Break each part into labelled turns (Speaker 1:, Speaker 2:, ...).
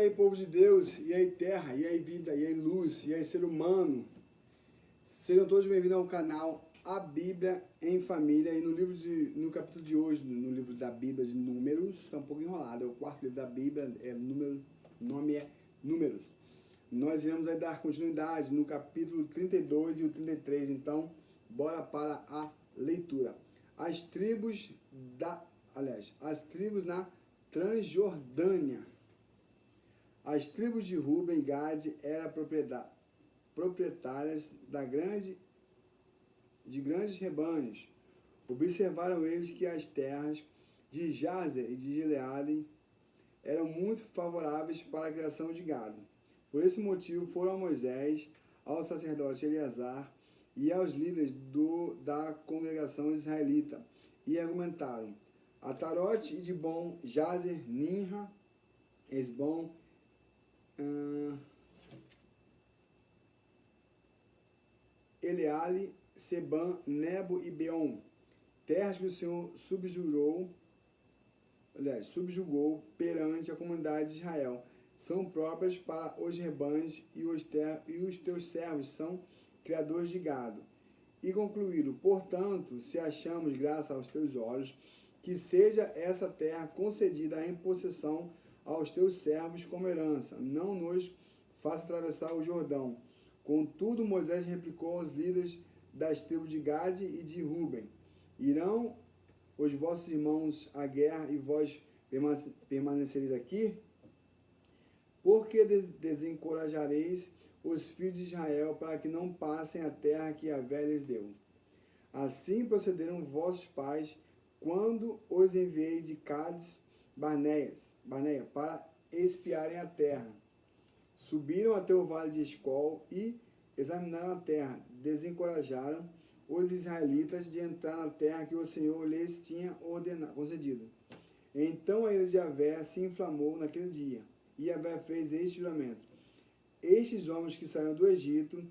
Speaker 1: aí, povo de Deus, e aí, terra, e aí, vida, e aí, luz, e aí, ser humano. Sejam todos bem-vindos ao canal A Bíblia em Família. E no capítulo de hoje, no livro da Bíblia de Números, está um pouco enrolado, é o quarto livro da Bíblia, o nome é Números. Nós iremos aí dar continuidade no capítulo 32 e o 33, então, bora para a leitura. As tribos na Transjordânia. As tribos de Ruben e Gade eram proprietárias de grandes rebanhos. Observaram eles que as terras de Jazer e de Gileade eram muito favoráveis para a criação de gado. Por esse motivo foram a Moisés, ao sacerdote Eleazar e aos líderes da congregação israelita e argumentaram: Atarote e Dibon, Jazer, Ninra, Esbom, Eleale, Sebam, Nebo e Beon, terras que o Senhor subjugou perante a comunidade de Israel, são próprias para os rebanhos e os teus servos são criadores de gado. E concluíram: portanto, se achamos graça aos teus olhos, que seja essa terra concedida em possessão aos teus servos como herança, não nos faça atravessar o Jordão. Contudo, Moisés replicou aos líderes das tribos de Gade e de Ruben: irão os vossos irmãos à guerra e vós permanecereis aqui? Porque desencorajareis os filhos de Israel para que não passem a terra que Yahvé lhes deu? Assim procederam vossos pais quando os enviei de Cádiz Barneia para espiarem a terra. Subiram até o vale de Escol e examinaram a terra. Desencorajaram os israelitas de entrar na terra que o Senhor lhes tinha concedido. Então a ira de Yahvé se inflamou naquele dia. E Yahvé fez este juramento: estes homens que saíram do Egito,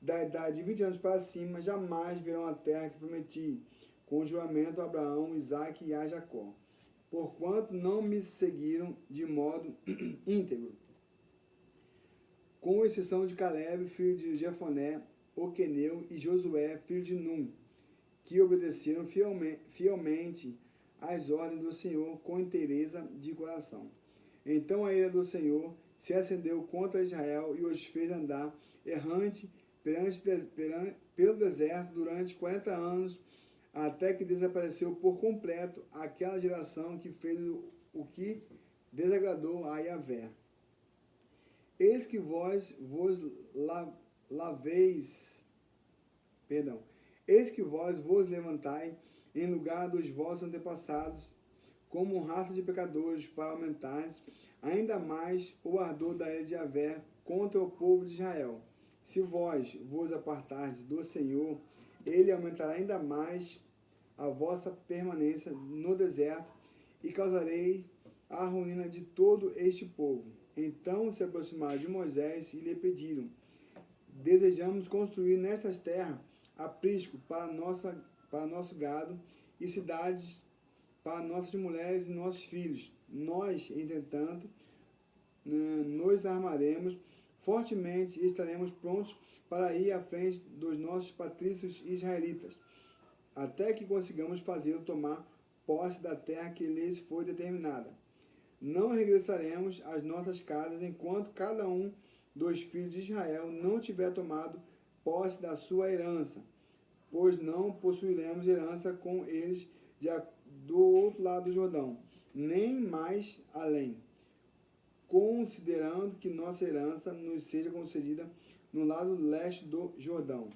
Speaker 1: da idade de 20 anos para cima, jamais verão a terra que prometi, com juramento a Abraão, Isaque e a Jacó, porquanto não me seguiram de modo íntegro, com exceção de Caleb, filho de Jefoné, o queneu, e Josué, filho de Num, que obedeceram fielmente às ordens do Senhor com inteireza de coração. Então a ira do Senhor se acendeu contra Israel e os fez andar errante pelo deserto durante 40 anos, até que desapareceu por completo aquela geração que fez o que desagradou a Yahvé. Eis que vós vos levantai em lugar dos vossos antepassados, como raça de pecadores, para aumentar ainda mais o ardor da ira de Yahvé contra o povo de Israel. Se vós vos apartardes do Senhor, ele aumentará ainda mais a vossa permanência no deserto e causarei a ruína de todo este povo. Então se aproximaram de Moisés e lhe pediram: desejamos construir nestas terras aprisco para nosso gado e cidades para nossas mulheres e nossos filhos. Nós, entretanto, nos armaremos fortemente e estaremos prontos para ir à frente dos nossos patrícios israelitas, até que consigamos fazê-lo tomar posse da terra que lhes foi determinada. Não regressaremos às nossas casas enquanto cada um dos filhos de Israel não tiver tomado posse da sua herança, pois não possuiremos herança com eles do outro lado do Jordão, nem mais além, considerando que nossa herança nos seja concedida no lado leste do Jordão.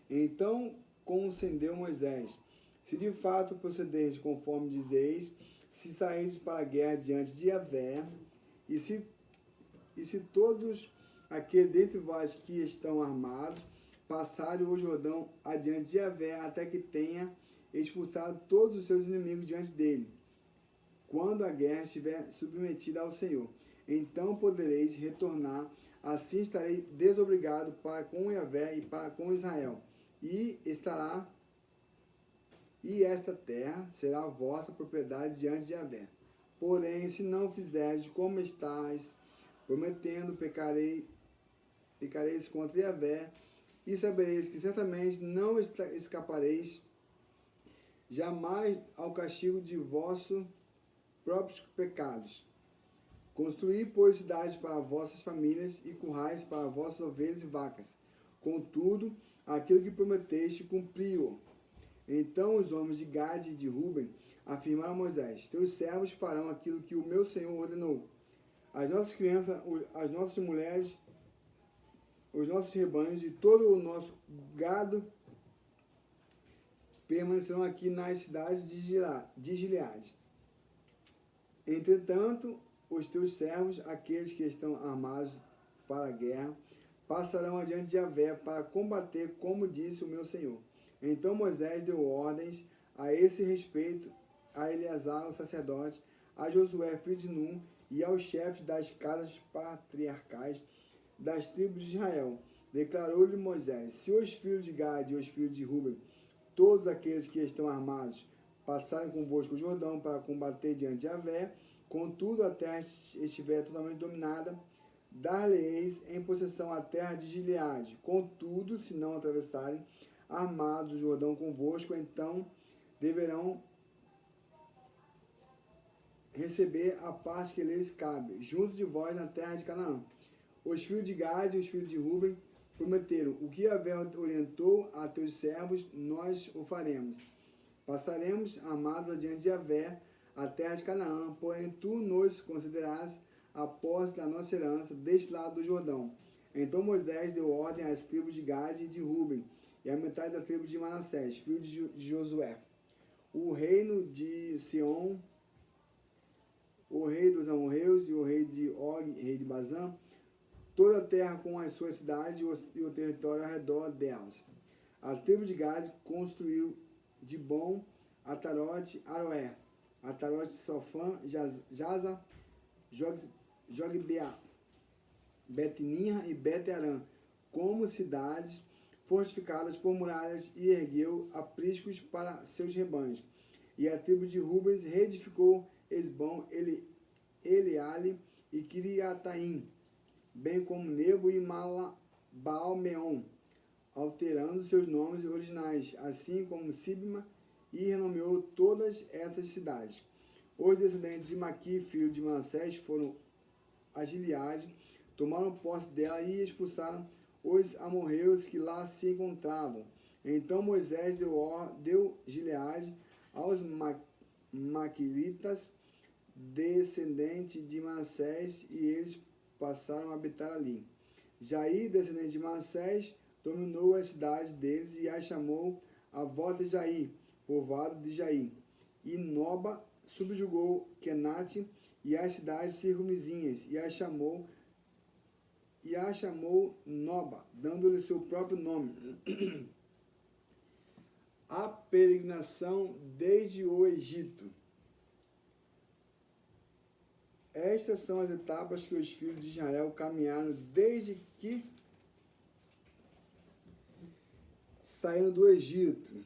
Speaker 1: Então concedeu Moisés: se de fato procederes conforme dizeis, se saíres para a guerra diante de Yahvé, e se todos aqueles dentre vós que estão armados passarem o Jordão adiante de Yahvé, até que tenha expulsado todos os seus inimigos diante dele, quando a guerra estiver submetida ao Senhor, então podereis retornar, assim estarei desobrigado para com Yahvé e para com Israel, e esta terra será a vossa propriedade diante de Yahvé. Porém, se não fizerdes como estás prometendo, pecareis contra Yahvé, e sabereis que certamente não escapareis jamais ao castigo de vossos próprios pecados. Construí, pois, cidades para vossas famílias e currais para vossas ovelhas e vacas. Contudo, aquilo que prometeste, cumpri-o. Então os homens de Gade e de Ruben afirmaram a Moisés: teus servos farão aquilo que o meu Senhor ordenou. As nossas crianças, as nossas mulheres, os nossos rebanhos e todo o nosso gado permanecerão aqui nas cidades de Gileade. Entretanto, os teus servos, aqueles que estão armados para a guerra, passarão adiante de Yahvé para combater, como disse o meu Senhor. Então Moisés deu ordens a esse respeito a Eleazar, o sacerdote, a Josué, filho de Num, e aos chefes das casas patriarcais das tribos de Israel. Declarou-lhe Moisés: se os filhos de Gade e os filhos de Ruben, todos aqueles que estão armados, passarem convosco o Jordão para combater diante de Yahvé, contudo a terra estiver totalmente dominada, dar-lhe-eis em possessão a terra de Gileade. Contudo, se não atravessarem armados o Jordão convosco, então deverão receber a parte que lhes cabe, junto de vós na terra de Canaã. Os filhos de Gade e os filhos de Ruben prometeram: o que Yahvé orientou a teus servos, nós o faremos. Passaremos armados adiante de Yahvé a terra de Canaã, porém tu nos considerarás a posse da nossa herança deste lado do Jordão. Então Moisés deu ordem às tribos de Gade e de Ruben, e à metade da tribo de Manassés, filho de Josué. O reino de Sion, o rei dos amorreus e o rei de Og, rei de Bazã, toda a terra com as suas cidades e o território ao redor delas. A tribo de Gade construiu de bom Atarote, Aroé, Atarote, Sofã, Jaza, Jogbeá, Betninha e Bet-Arã, como cidades fortificadas por muralhas, e ergueu apriscos para seus rebanhos. E a tribo de Rubens reedificou Esbom, Eleale e Kiriataim, bem como Nebo e Baal-Meon, alterando seus nomes originais, assim como Sibma, e renomeou todas essas cidades. Os descendentes de Maqui, filho de Manassés, foram a Gileade, tomaram posse dela e expulsaram os amorreus que lá se encontravam. Então Moisés deu Gileade aos maquilitas, descendentes de Manassés, e eles passaram a habitar ali. Jair, descendente de Manassés, dominou as cidades deles e as chamou a volta de Jair, povoado de Jair. E Noba subjugou Kenate e as cidades circunvizinhas, e a chamou Noba, dando-lhe seu próprio nome. A peregrinação desde o Egito. Estas são as etapas que os filhos de Israel caminharam desde que saíram do Egito,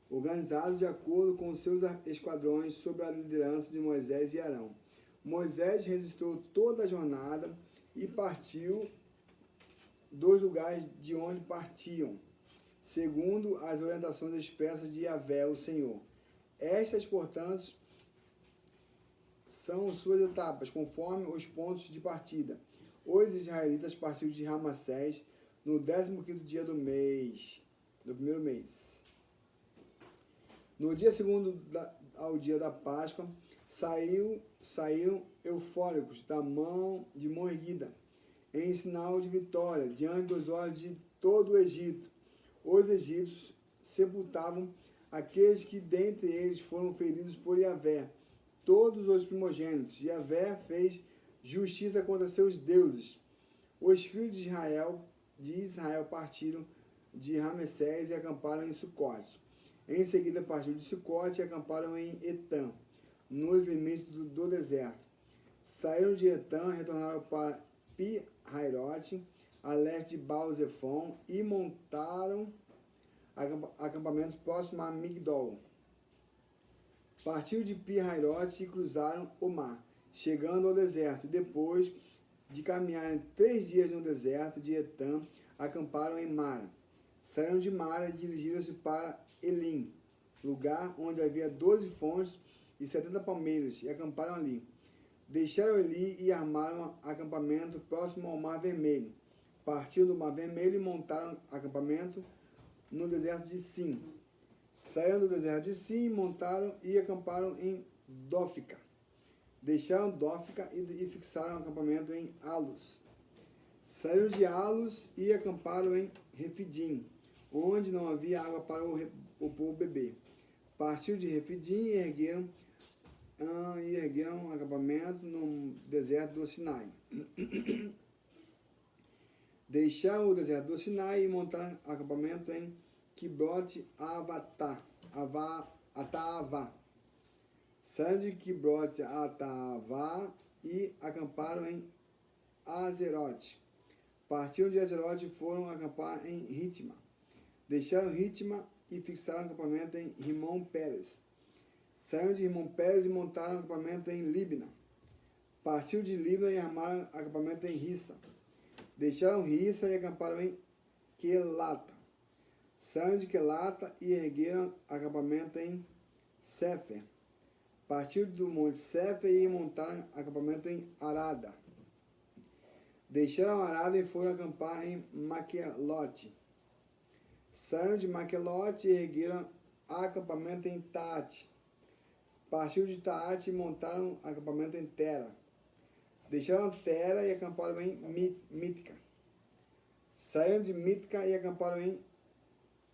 Speaker 1: organizados de acordo com seus esquadrões sob a liderança de Moisés e Arão. Moisés registrou toda a jornada e partiu dos lugares de onde partiam, segundo as orientações expressas de Yahvé, o Senhor. Estas, portanto, são suas etapas, conforme os pontos de partida. Os israelitas partiram de Ramassés no 15º dia do primeiro mês. No dia segundo ao dia da Páscoa, saíram eufóricos da mão erguida, em sinal de vitória, diante dos olhos de todo o Egito. Os egípcios sepultavam aqueles que dentre eles foram feridos por Yahvé, todos os primogênitos. Yahvé fez justiça contra seus deuses. Os filhos de Israel partiram de Ramessés e acamparam em Sucote. Em seguida partiram de Sucote e acamparam em Etã, nos limites do deserto. Saíram de Etã, retornaram para Pi-Hairote, a leste de Baal-Zephon, e montaram acampamento próximo a Migdol. Partiu de Pi-Hairote e cruzaram o mar, chegando ao deserto. Depois de caminharem 3 dias no deserto de Etã, acamparam em Mara. Saíram de Mara e dirigiram-se para Elim, lugar onde havia 12 fontes e 70 palmeiras, e acamparam ali. Deixaram Eli e armaram acampamento próximo ao Mar Vermelho. Partiram do Mar Vermelho e montaram acampamento no deserto de Sim. Saíram do deserto de Sim, montaram e acamparam em Dófica. Deixaram Dófica e fixaram acampamento em Alus. Saíram de Alus e acamparam em Refidim, onde não havia água para o povo beber. Partiram de Refidim e ergueram acampamento no deserto do Sinai. Deixaram o deserto do Sinai e montaram acampamento em Kibrot Ataavá. Saíram de Kibrot Ataavá e acamparam em Azerote. Partiram de Azerote e foram acampar em Ritma. Deixaram Ritma e fixaram acampamento em Rimon Pérez. Saíram de Rimon Pérez e montaram acampamento em Libna. Partiram de Libna e armaram acampamento em Rissa. Deixaram Rissa e acamparam em Quelata. Saíram de Quelata e ergueram acampamento em Sefer. Partiram do monte Sefer e montaram acampamento em Arada. Deixaram Arada e foram acampar em Maquelote. Saíram de Maquelote e ergueram acampamento em Taate. Partiram de Taate e montaram acampamento em Tera. Deixaram Tera e acamparam em Mítica. Saíram de Mítica e acamparam em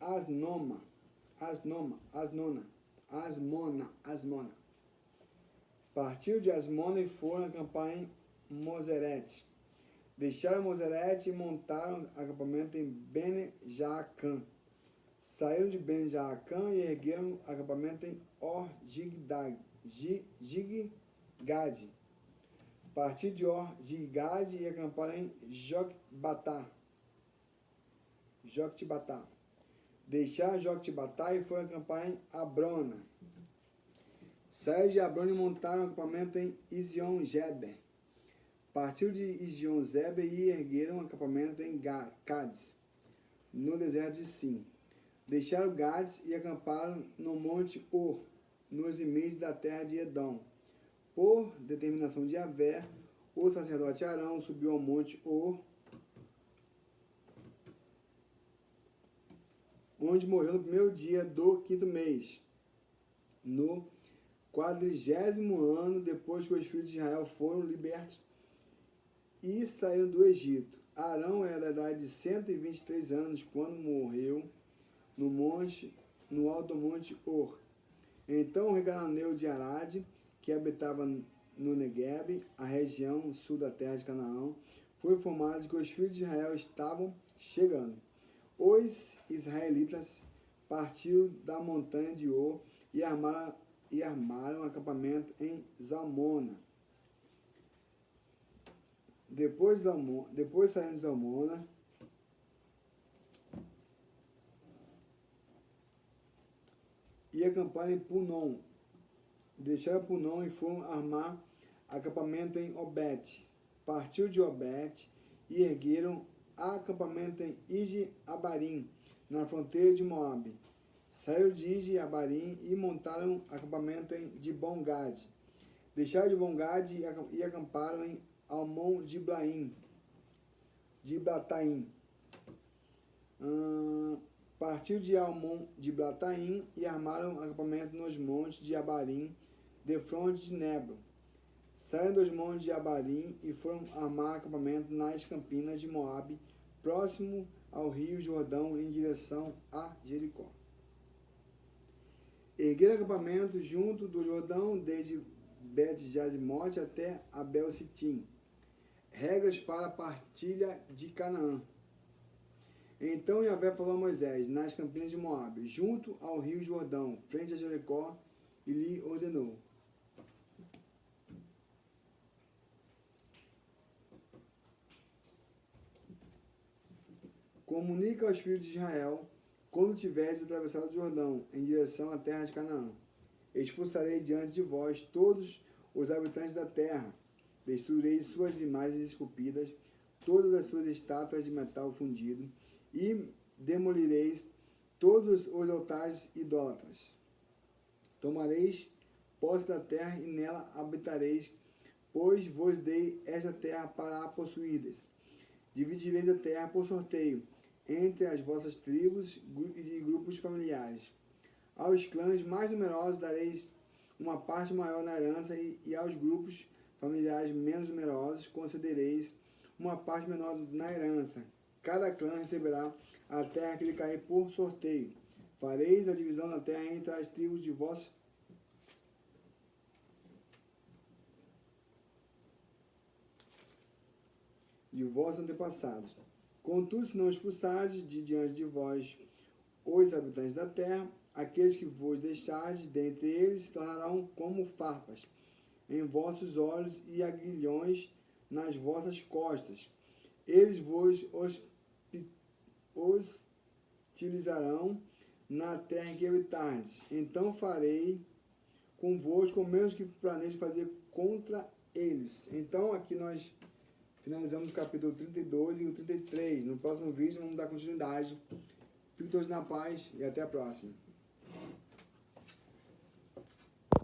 Speaker 1: Asmona. Partiram de Asmona e foram acampar em Mozerete. Deixaram Mozerete e montaram acampamento em Bene-Jaacã. Saíram de Bene-Jaacã e ergueram acampamento em Or-Gigad. Partiram de Or-Gigad e acamparam em Jocbatá. Deixaram Jocbatá e foram acampar em Abrona. Saíram de Abrona e montaram acampamento em Izion-Geber. Partiram de Izion-Geber e ergueram acampamento em Cádiz, no deserto de Sim. Deixaram Gades e acamparam no monte Or, nos limites da terra de Edom. Por determinação de Yahvé, o sacerdote Arão subiu ao monte Or, onde morreu no primeiro dia do 5º mês, no 40º ano depois que os filhos de Israel foram libertos e saíram do Egito. Arão era da idade de 123 anos quando morreu no alto monte Or. Então o rei cananeu de Arade, que habitava no Negueb, a região sul da terra de Canaã, foi informado de que os filhos de Israel estavam chegando. Os israelitas partiram da montanha de Or e armaram acampamento em Zalmona. Depois saíram de Zalmona e acamparam em Punon. Deixaram Punon e foram armar acampamento em Obete. Partiu de Obete e ergueram acampamento em Ije-Abarim, na fronteira de Moabe. Saíram de Ije-Abarim e montaram acampamento em Dibon-Gad. Deixaram Dibon-Gad e acamparam em Almon-Diblataim. Partiu de Almon-Diblataim e armaram acampamento nos montes de Abarim, defronte de Nebo. Saíram dos montes de Abarim e foram armar acampamento nas campinas de Moabe, próximo ao rio Jordão, em direção a Jericó. Ergueram acampamento junto do Jordão, desde Bet-Jazimote até Abel-Sitim. Regras para a partilha de Canaã. Então Yahvé falou a Moisés, nas campinas de Moabe, junto ao rio Jordão, frente a Jericó, e lhe ordenou: comunica aos filhos de Israel, quando tiveres atravessado o Jordão, em direção à terra de Canaã, Expulsarei diante de vós todos os habitantes da terra. Destruirei suas imagens esculpidas, todas as suas estátuas de metal fundido, e demolireis todos os altares idólatras. Tomareis posse da terra e nela habitareis, pois vos dei esta terra para a possuídes. Dividireis a terra por sorteio entre as vossas tribos e grupos familiares. Aos clãs mais numerosos dareis uma parte maior na herança e aos grupos familiares menos numerosos concedereis uma parte menor na herança. Cada clã receberá a terra que lhe cair por sorteio. Fareis a divisão da terra entre as tribos de vossos antepassados. Contudo, se não expulsardes de diante de vós os habitantes da terra, aqueles que vos deixardes dentre eles se tornarão como farpas em vossos olhos e aguilhões nas vossas costas. Eles vos hostilizarão na terra em que habitardes. Então farei convosco o mesmo que planejo fazer contra eles. Então, aqui nós finalizamos o capítulo 32 e o 33. No próximo vídeo vamos dar continuidade. Fiquem todos na paz e até a próxima.